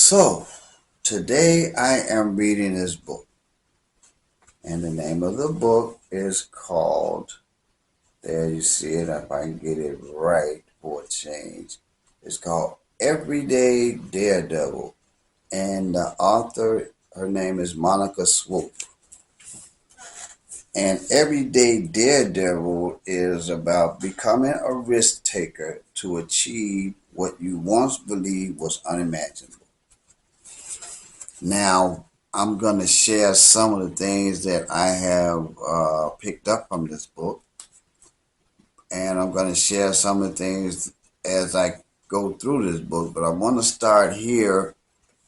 So, today I am reading this book, and the name of the book is called, there you see it, if I can get it right for a change, it's called Everyday Daredevil, and the author, her name is Monica Swope. And Everyday Daredevil is about becoming a risk taker to achieve what you once believed was unimaginable. Now, I'm going to share some of the things that I have picked up from this book, and I'm going to share some of the things as I go through this book. But I want to start here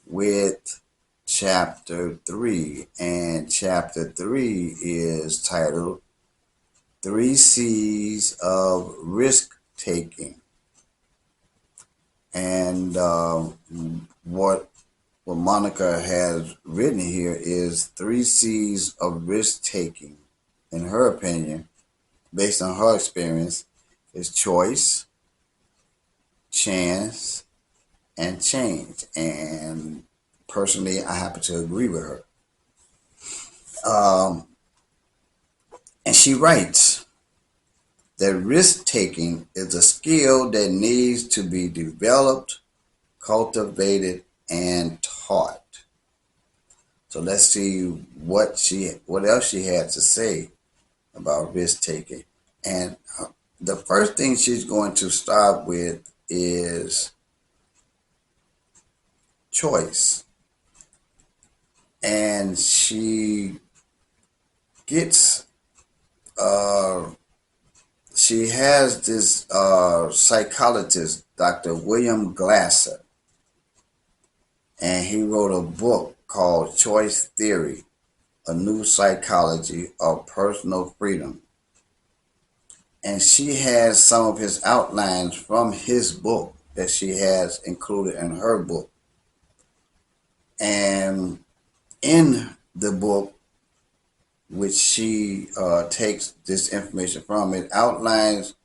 with chapter 3, and chapter 3 is titled Three C's of Risk Taking. And what Monica has written here is 3 C's of risk taking, in her opinion, based on her experience, is choice, chance, and change. And personally, I happen to agree with her. And she writes that risk taking is a skill that needs to be developed, cultivated, and taught. So let's see what else she had to say about risk taking. And the first thing she's going to start with is choice. And gets she has this psychologist, Dr. William Glasser, and he wrote a book called Choice Theory, A New Psychology of Personal Freedom. And she has some of his outlines from his book that she has included in her book. And in the book, which she takes this information from, it outlines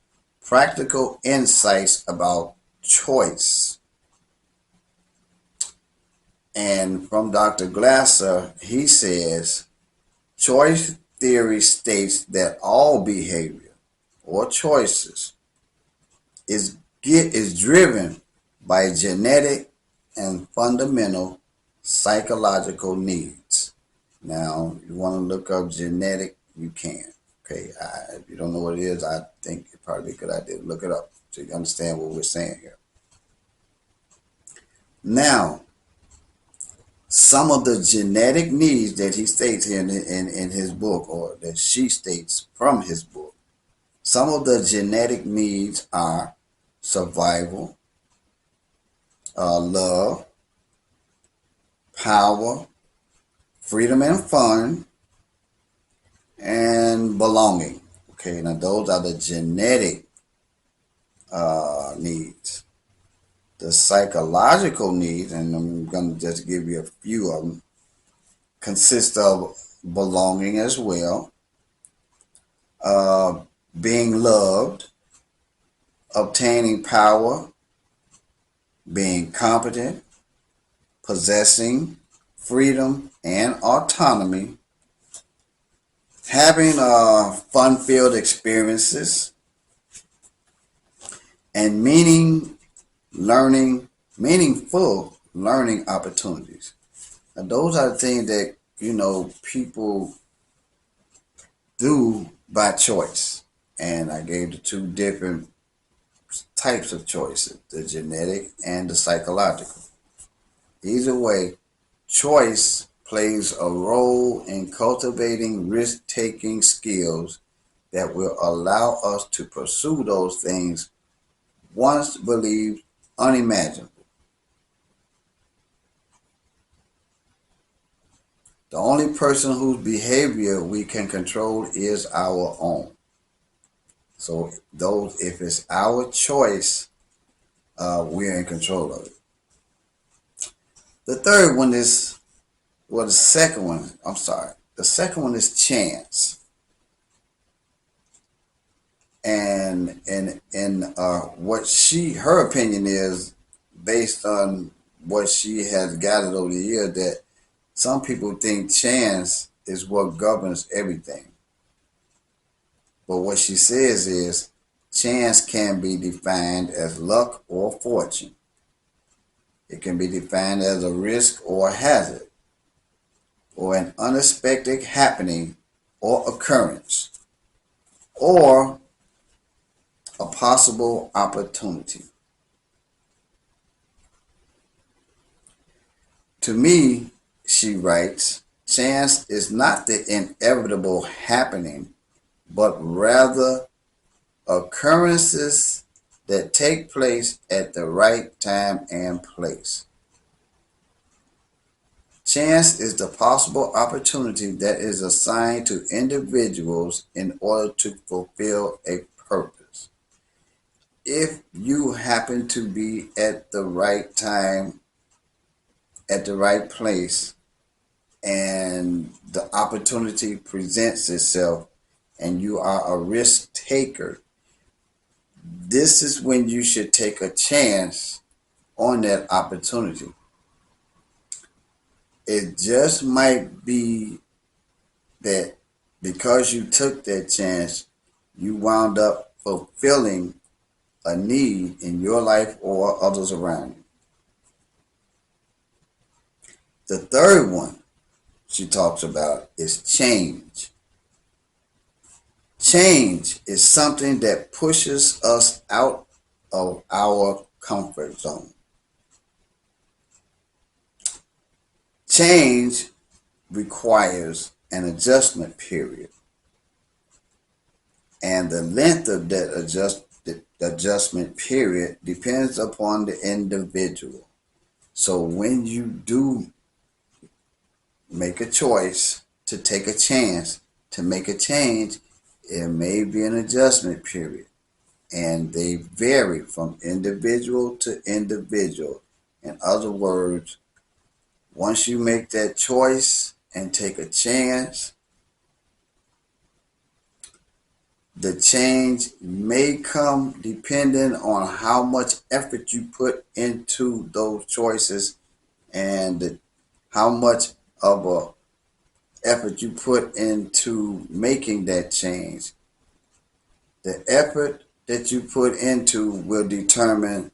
practical insights about choice. And from Dr. Glasser, he says, choice theory states that all behavior or choices is driven by genetic and fundamental psychological needs. Now, you want to look up genetic, you can. Okay, if you don't know what it is, I think it's probably a good idea to look it up so you understand what we're saying here. Now, some of the genetic needs that he states here in his book, or that she states from his book, some of the genetic needs are survival, love, power, freedom and fun, and belonging. Okay, now those are the genetic needs. The psychological needs, and I'm going to just give you a few of them, consist of belonging as well, being loved, obtaining power, being competent, possessing freedom and autonomy, having fun-filled experiences, and meaningful learning opportunities. Now, those are the things that, people do by choice. And I gave the two different types of choices, the genetic and the psychological. Either way, choice plays a role in cultivating risk-taking skills that will allow us to pursue those things once believed unimaginable. The only person whose behavior we can control is our own. So if it's our choice, we're in control of it. The third one is, the second one is chance. And what her opinion is, based on what she has gathered over the years, that some people think chance is what governs everything. But what she says is chance can be defined as luck or fortune. It can be defined as a risk or a hazard, or an unexpected happening or occurrence, or a possible opportunity. To me, she writes, chance is not the inevitable happening, but rather occurrences that take place at the right time and place. Chance is the possible opportunity that is assigned to individuals in order to fulfill a purpose. If you happen to be at the right time, at the right place, and the opportunity presents itself, and you are a risk taker, this is when you should take a chance on that opportunity. It just might be that because you took that chance, you wound up fulfilling a need in your life or others around you. The third one she talks about is change. Change is something that pushes us out of our comfort zone. Change requires an adjustment period, and the length of that adjustment period depends upon the individual. So when you do make a choice to take a chance to make a change, it may be an adjustment period, and they vary from individual to individual. In other words, once you make that choice and take a chance, the change may come depending on how much effort you put into those choices, and how much of a effort you put into making that change. The effort that you put into will determine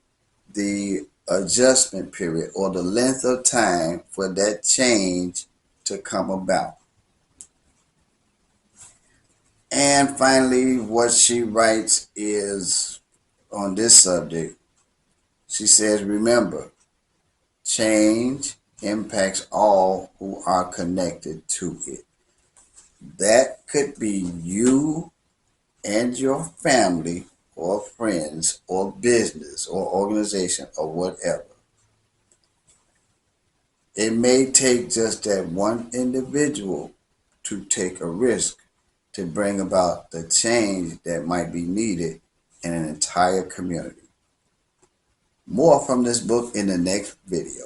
the adjustment period, or the length of time for that change to come about. And finally, what she writes is on this subject. She says, remember, change impacts all who are connected to it. That could be you and your family, or friends, or business, or organization, or whatever. It may take just that one individual to take a risk to bring about the change that might be needed in an entire community. More from this book in the next video.